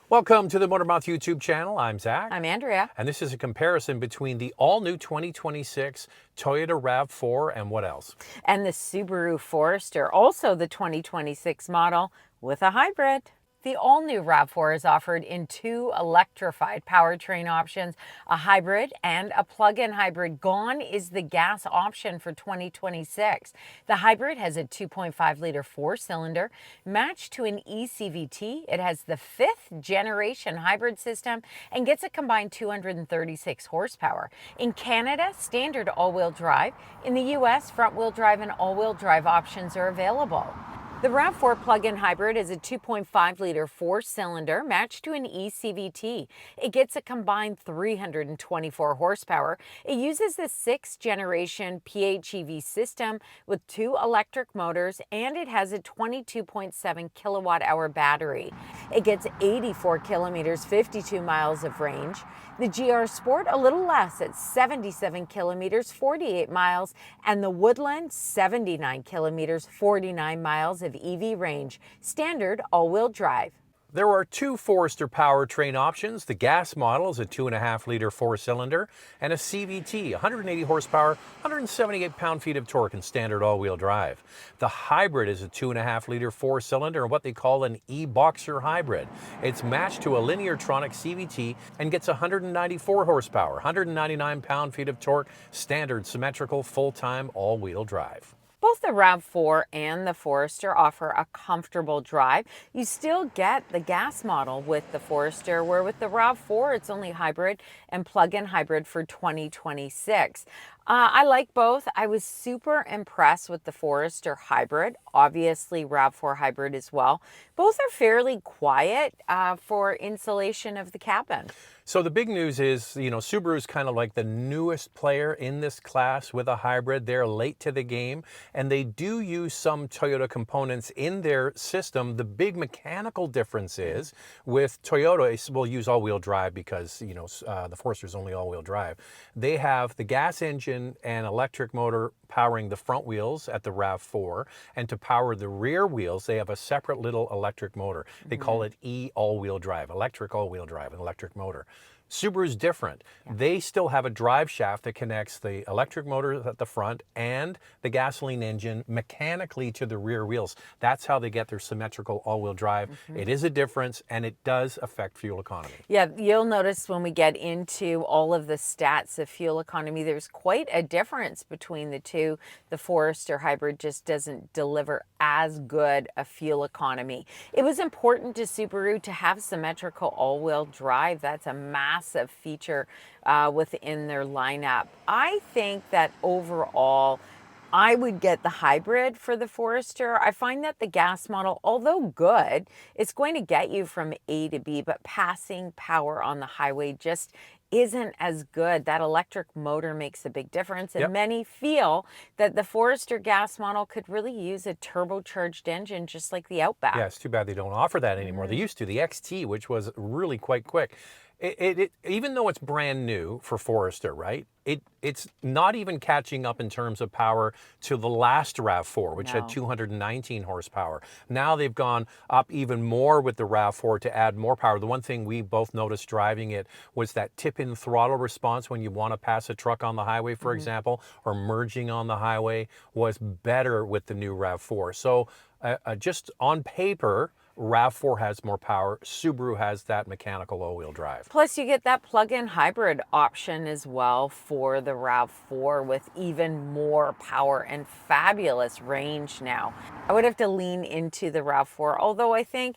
Welcome to the Motormouth YouTube channel. I'm Zach. I'm Andrea. And this is a comparison between the all-new 2026 Toyota RAV4 and what else? And the Subaru Forester, also the 2026 model with a hybrid. The all-new RAV4 is offered in two electrified powertrain options, a hybrid and a plug-in hybrid. Gone is the gas option for 2026. The hybrid has a 2.5-liter four-cylinder matched to an eCVT. It has the fifth-generation hybrid system and gets a combined 236 horsepower. In Canada, standard all-wheel drive. In the US, front-wheel drive and all-wheel drive options are available. The RAV4 plug-in hybrid is a 2.5-liter four-cylinder matched to an eCVT. It gets a combined 324 horsepower. It uses the sixth-generation PHEV system with two electric motors, and it has a 22.7 kilowatt-hour battery. It gets 84 kilometers, 52 miles of range. The GR Sport a little less at 77 kilometers, 48 miles, and the Woodland 79 kilometers, 49 miles of EV range, standard all-wheel drive. There are two Forester powertrain options. The gas model is a 2.5-liter four-cylinder and a CVT, 180 horsepower, 178 pound-feet of torque and standard all-wheel drive. The hybrid is a 2.5-liter four-cylinder and what they call an e-boxer hybrid. It's matched to a Lineartronic CVT and gets 194 horsepower, 199 pound-feet of torque, standard symmetrical full-time all-wheel drive. Both the RAV4 and the Forester offer a comfortable drive. You still get the gas model with the Forester, where with the RAV4, it's only hybrid and plug-in hybrid for 2026. I like both. I was super impressed with the Forester hybrid, obviously RAV4 hybrid as well. Both are fairly quiet for insulation of the cabin. So the big news is, Subaru's kind of like the newest player in this class with a hybrid. They're late to the game, and they do use some Toyota components in their system. The big mechanical difference is with Toyota, we'll use all-wheel drive because, the Forester's only all-wheel drive. They have the gas engine and electric motor powering the front wheels at the RAV4, and to power the rear wheels, they have a separate little electric motor. They call it all-wheel drive, electric all-wheel drive, an electric motor. Subaru's different. Yeah. They still have a drive shaft that connects the electric motor at the front and the gasoline engine mechanically to the rear wheels. That's how they get their symmetrical all-wheel drive. It is a difference, and it does affect fuel economy. Yeah, you'll notice when we get into all of the stats of fuel economy, there's quite a difference between the two. The Forester hybrid just doesn't deliver as good a fuel economy. It was important to Subaru to have symmetrical all-wheel drive. That's a massive feature within their lineup. I think that overall, I would get the hybrid for the Forester. I find that the gas model, although good, it's going to get you from A to B, but passing power on the highway just isn't as good. That electric motor makes a big difference, and many feel that the Forester gas model could really use a turbocharged engine just like the Outback. Yeah, it's too bad they don't offer that anymore. They used to. The XT, which was really quite quick. Even though it's brand new for Forester, right? It's not even catching up in terms of power to the last RAV4, which had 219 horsepower. Now they've gone up even more with the RAV4 to add more power. The one thing we both noticed driving it was that tip-in throttle response when you want to pass a truck on the highway, for example, or merging on the highway was better with the new RAV4. So just on paper, RAV4 has more power. Subaru has that mechanical all-wheel drive. Plus, you get that plug-in hybrid option as well for the RAV4 with even more power and fabulous range now. I would have to lean into the RAV4, although I think,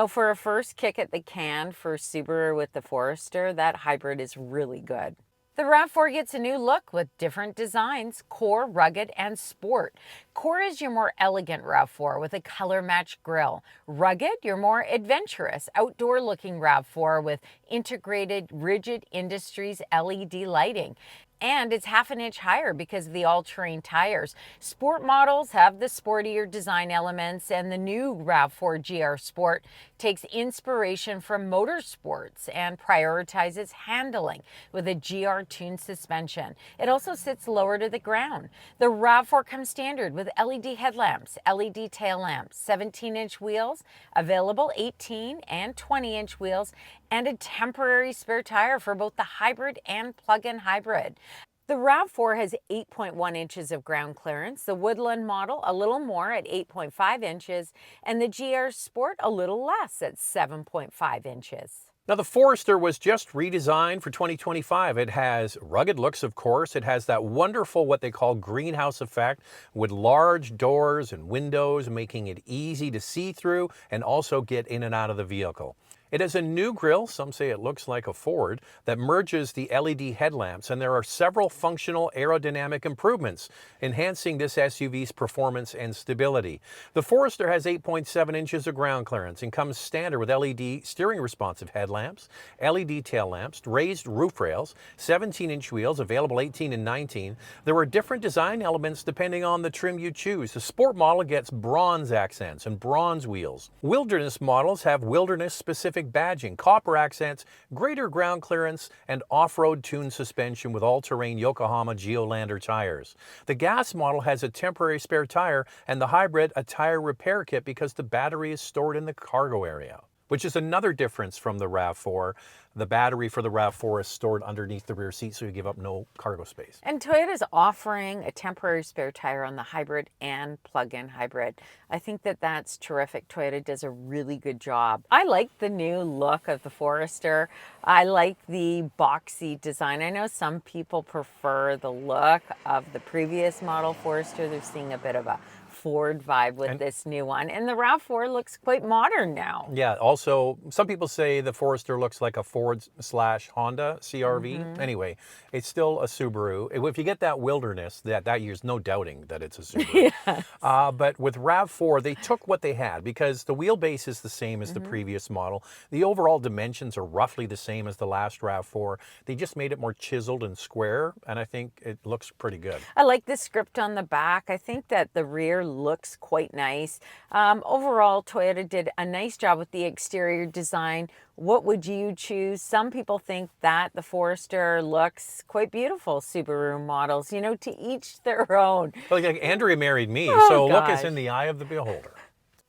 for a first kick at the can for Subaru with the Forester, that hybrid is really good. The RAV4 gets a new look with different designs: Core, Rugged, and Sport. Core is your more elegant RAV4 with a color-matched grille. Rugged, your more adventurous, outdoor-looking RAV4 with integrated Rigid Industries LED lighting. and it's half an inch higher because of the all-terrain tires. Sport models have the sportier design elements, and the new RAV4 GR Sport takes inspiration from motorsports and prioritizes handling with a GR-tuned suspension. It also sits lower to the ground. The RAV4 comes standard with LED headlamps, LED tail lamps, 17-inch wheels, available 18 and 20-inch wheels, and a temporary spare tire for both the hybrid and plug-in hybrid. The RAV4 has 8.1 inches of ground clearance, the Woodland model a little more at 8.5 inches, and the GR Sport a little less at 7.5 inches. Now, the Forester was just redesigned for 2025. It has rugged looks, of course. It has that wonderful, what they call greenhouse effect, with large doors and windows, making it easy to see through and also get in and out of the vehicle. It has a new grille, some say it looks like a Ford, that merges the LED headlamps, and there are several functional aerodynamic improvements, enhancing this SUV's performance and stability. The Forester has 8.7 inches of ground clearance and comes standard with LED steering responsive headlamps, LED tail lamps, raised roof rails, 17-inch wheels, available 18 and 19. There are different design elements depending on the trim you choose. The Sport model gets bronze accents and bronze wheels. Wilderness models have wilderness-specific badging, copper accents, greater ground clearance, and off-road tuned suspension with all-terrain Yokohama Geolander tires. The gas model has a temporary spare tire, and the hybrid a tire repair kit because the battery is stored in the cargo area, which is another difference from the RAV4. The battery for the RAV4 is stored underneath the rear seat, so you give up no cargo space. And Toyota's offering a temporary spare tire on the hybrid and plug-in hybrid. I think that that's terrific. Toyota does a really good job. I like the new look of the Forester. I like the boxy design. I know some people prefer the look of the previous model Forester. They're seeing a bit of a Ford vibe with this new one, and the RAV4 looks quite modern now. Yeah, also some people say the Forester looks like a Ford/Honda CR-V. Anyway, it's still a Subaru. If you get that wilderness, that there's no doubting that it's a Subaru. Yes. But with RAV4, they took what they had because the wheelbase is the same as the previous model. The overall dimensions are roughly the same as the last RAV4. They just made it more chiseled and square, and I think it looks pretty good. I like the script on the back. I think that the rear looks quite nice. Overall, Toyota did a nice job with the exterior design. What would you choose? Some people think that the Forester looks quite beautiful. Subaru models, you know, to each their own. Like Andrea married me, Oh, so look gosh. is in the eye of the beholder.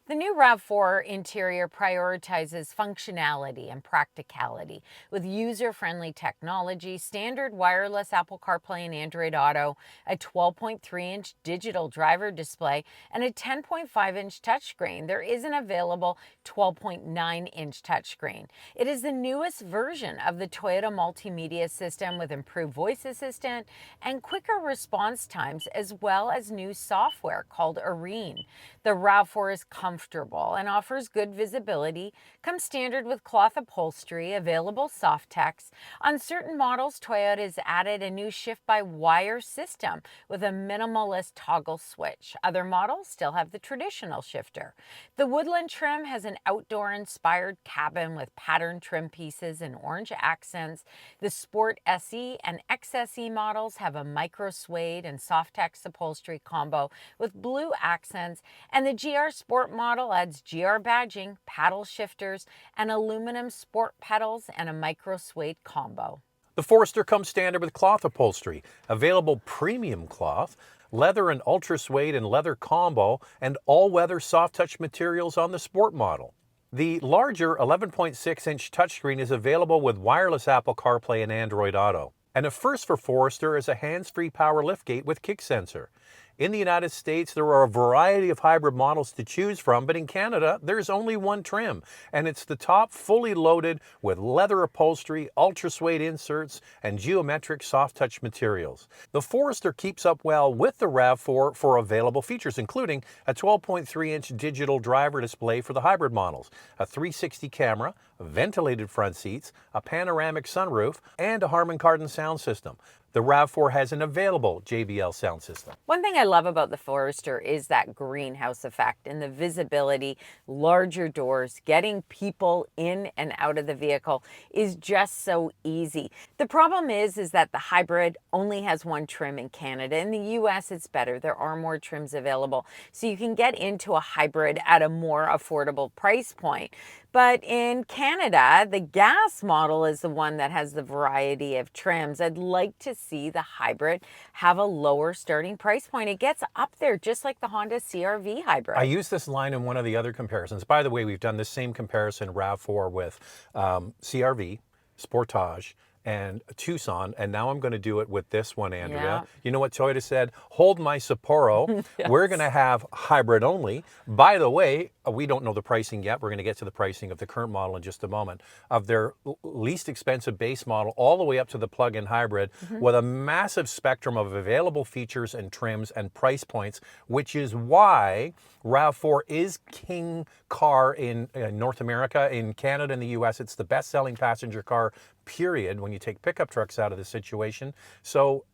The new RAV4 interior prioritizes functionality and practicality with user-friendly technology, standard wireless Apple CarPlay and Android Auto, a 12.3-inch digital driver display, and a 10.5-inch touchscreen. There is an available 12.9-inch touchscreen. It is the newest version of the Toyota multimedia system with improved voice assistant and quicker response times, as well as new software called Arene. The RAV4 is comfortable and offers good visibility, comes standard with cloth upholstery, available soft text. On certain models, Toyota has added a new shift-by-wire system with a minimalist toggle switch. Other models still have the traditional shifter. The Woodland trim has an outdoor-inspired cabin with patterned trim pieces and orange accents. The Sport SE and XSE models have a micro suede and soft text upholstery combo with blue accents, and the GR Sport model adds GR badging, paddle shifters, and aluminum sport pedals and a micro suede combo. The Forester comes standard with cloth upholstery, available premium cloth, leather and ultra suede and leather combo, and all-weather soft touch materials on the Sport model. The larger 11.6-inch touchscreen is available with wireless Apple CarPlay and Android Auto. And a first for Forester is a hands-free power liftgate with kick sensor. In the United States, there are a variety of hybrid models to choose from, but in Canada, there's only one trim, and it's the top fully loaded with leather upholstery, ultra suede inserts, and geometric soft touch materials. The Forester keeps up well with the RAV4 for available features, including a 12.3-inch digital driver display for the hybrid models, a 360 camera, ventilated front seats, a panoramic sunroof, and a Harman Kardon sound system. The RAV4 has an available JBL sound system. One thing I love about the Forester is that greenhouse effect and the visibility, larger doors, getting people in and out of the vehicle is just so easy. The problem is that the hybrid only has one trim in Canada. In the US, it's better. There are more trims available. So you can get into a hybrid at a more affordable price point. But in Canada, the gas model is the one that has the variety of trims. I'd like to see the hybrid have a lower starting price point. It gets up there just like the Honda CR-V hybrid. I used this line in one of the other comparisons. By the way, we've done the same comparison RAV4 with CR-V, Sportage, and Tucson, and now I'm going to do it with this one, Andrea. Yeah. You know what Toyota said? Hold my Sapporo. Yes. We're going to have hybrid only. By the way, we don't know the pricing yet. We're going to get to the pricing of the current model in just a moment, of their least expensive base model all the way up to the plug-in hybrid with a massive spectrum of available features and trims and price points, which is why RAV4 is king car in North America. In Canada and the US, it's the best-selling passenger car, period, when you take pickup trucks out of the situation. So,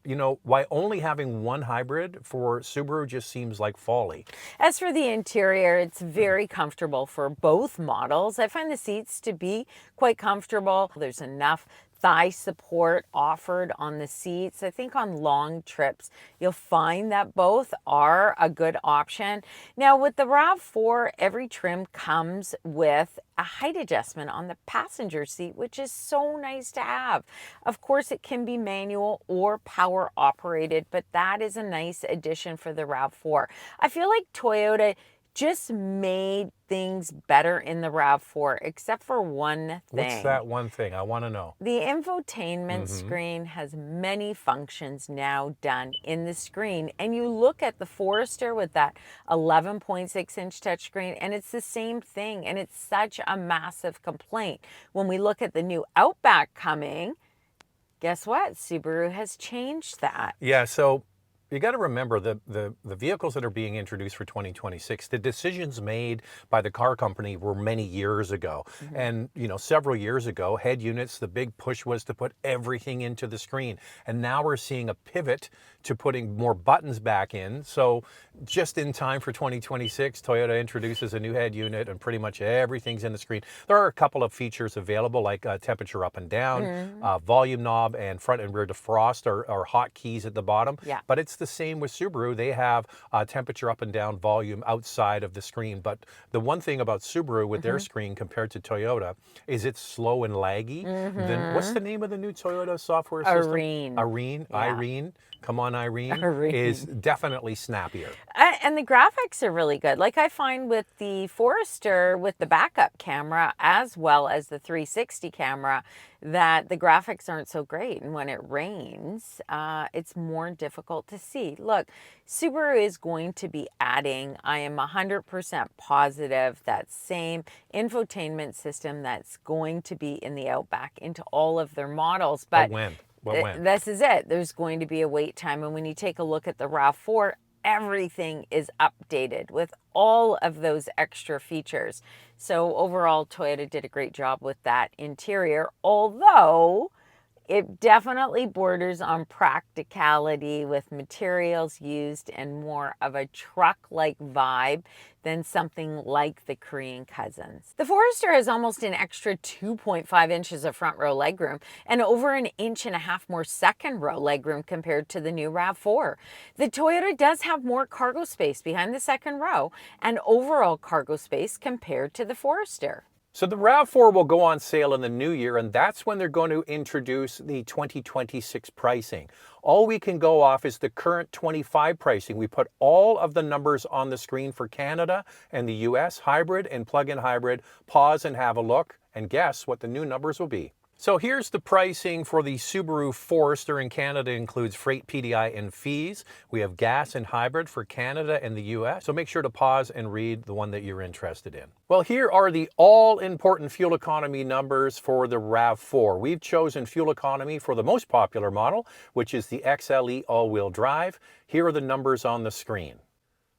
you know, why only having one hybrid for Subaru just seems like folly. As for the interior, it's very comfortable for both models. I find the seats to be quite comfortable. There's enough thigh support offered on the seats. I think on long trips, you'll find that both are a good option. Now with the RAV4, every trim comes with a height adjustment on the passenger seat, which is so nice to have. Of course, it can be manual or power operated, but that is a nice addition for the RAV4. I feel like Toyota just made things better in the RAV4, except for one thing. What's that one thing? I want to know. The infotainment screen has many functions now done in the screen. And you look at the Forester with that 11.6-inch touchscreen, and it's the same thing. And it's such a massive complaint. When we look at the new Outback coming, guess what? Subaru has changed that. Yeah, so you got to remember the vehicles that are being introduced for 2026, the decisions made by the car company were many years ago. And, you know, several years ago, head units, the big push was to put everything into the screen. And now we're seeing a pivot to putting more buttons back in. So just in time for 2026, Toyota introduces a new head unit and pretty much everything's in the screen. There are a couple of features available like temperature up and down, volume knob, and front and rear defrost are hotkeys at the bottom. Yeah. But it's the same with Subaru. They have temperature up and down, volume outside of the screen. But the one thing about Subaru with their screen compared to Toyota is it's slow and laggy. Then what's the name of the new Toyota software system? Irene. Irene. Come on, Irene. Is definitely snappier. And the graphics are really good. Like I find with the Forester, with the backup camera, as well as the 360 camera, that the graphics aren't so great. And when it rains, it's more difficult to see. Look, Subaru is going to be adding, I am 100% positive, that same infotainment system that's going to be in the Outback into all of their models. But when? This is it. There's going to be a wait time. And when you take a look at the RAV4, everything is updated with all of those extra features. So overall, Toyota did a great job with that interior, although it definitely borders on practicality with materials used and more of a truck-like vibe than something like the Korean cousins. The Forester has almost an extra 2.5 inches of front row legroom and over an inch and a half more second row legroom compared to the new RAV4. The Toyota does have more cargo space behind the second row and overall cargo space compared to the Forester. So the RAV4 will go on sale in the new year, and that's when they're going to introduce the 2026 pricing. All we can go off is the current 25 pricing. We put all of the numbers on the screen for Canada and the US, hybrid and plug-in hybrid. Pause and have a look, and guess what the new numbers will be. So here's the pricing for the Subaru Forester in Canada. It includes freight, PDI, and fees. We have gas and hybrid for Canada and the US. So make sure to pause and read the one that you're interested in. Well, here are the all-important fuel economy numbers for the RAV4. We've chosen fuel economy for the most popular model, which is the XLE all-wheel drive. Here are the numbers on the screen.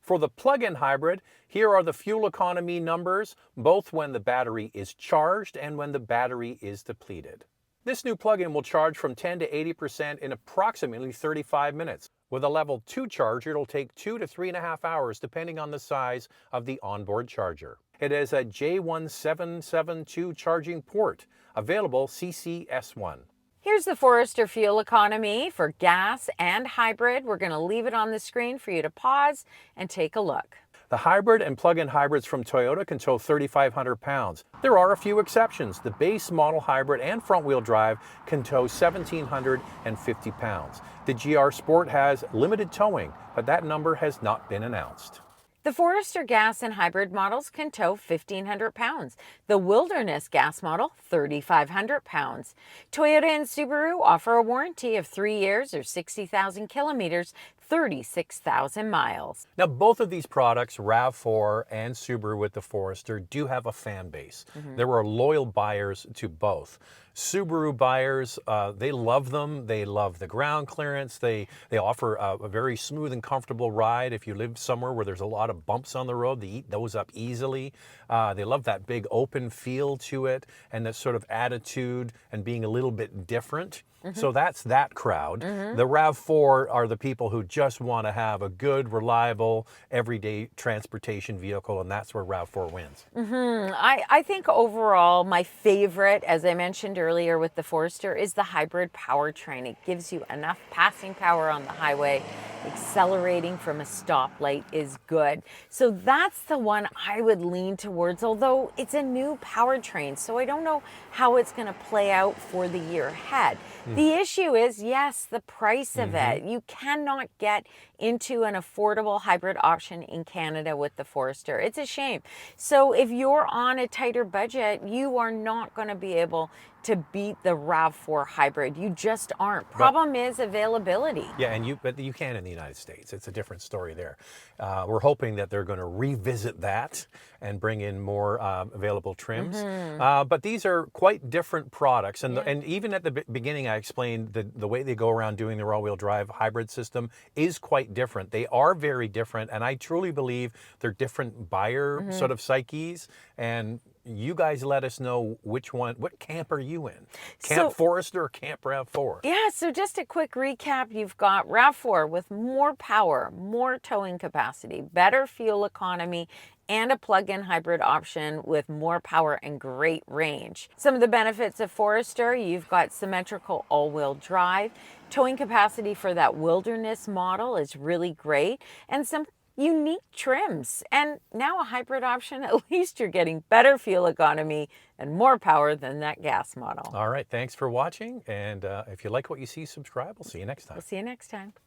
For the plug-in hybrid, here are the fuel economy numbers, both when the battery is charged and when the battery is depleted. This new plug-in will charge from 10 to 80% in approximately 35 minutes. With a level 2 charger, it'll take 2 to 3.5 hours depending on the size of the onboard charger. It has a J1772 charging port, available CCS1. Here's the Forester fuel economy for gas and hybrid. We're going to leave it on the screen for you to pause and take a look. The hybrid and plug-in hybrids from Toyota can tow 3,500 pounds. There are a few exceptions. The base model hybrid and front-wheel drive can tow 1,750 pounds. The GR Sport has limited towing, but that number has not been announced. The Forester gas and hybrid models can tow 1,500 pounds. The Wilderness gas model, 3,500 pounds. Toyota and Subaru offer a warranty of 3 years or 60,000 kilometers, 36,000 miles. Now, both of these products, RAV4 and Subaru with the Forester, do have a fan base. There are loyal buyers to both. Subaru buyers, they love them. They love the ground clearance. They offer a very smooth and comfortable ride. If you live somewhere where there's a lot of bumps on the road, they eat those up easily. They love that big open feel to it and that sort of attitude and being a little bit different. So that's that crowd. The RAV4 are the people who just want to have a good, reliable, everyday transportation vehicle, and that's where RAV4 wins. I think overall, my favorite, as I mentioned earlier with the Forester, is the hybrid powertrain. It gives you enough passing power on the highway. Accelerating from a stoplight is good. So that's the one I would lean towards, although it's a new powertrain, so I don't know how it's going to play out for the year ahead. The issue is, yes, the price of it. You cannot get into an affordable hybrid option in Canada with the Forester. It's a shame. So if you're on a tighter budget, you are not going to be able to beat the RAV4 hybrid. You just aren't. Problem is availability. Yeah, but you can in the United States. It's a different story there. We're hoping that they're going to revisit that and bring in more available trims. But these are quite different products. And even at the beginning, I explained the way they go around doing their all-wheel drive hybrid system is quite different. They are very different, and I truly believe they're different buyer sort of psyches. And you guys let us know which one, what camp are you in? Camp Forester or Camp RAV4? Yeah, so just a quick recap. You've got RAV4 with more power, more towing capacity, better fuel economy, and a plug-in hybrid option with more power and great range. Some of the benefits of Forester: you've got symmetrical all-wheel drive, towing capacity for that Wilderness model is really great, and some unique trims. And now a hybrid option, at least you're getting better fuel economy and more power than that gas model. All right, thanks for watching. And if you like what you see, subscribe. We'll see you next time. We'll see you next time.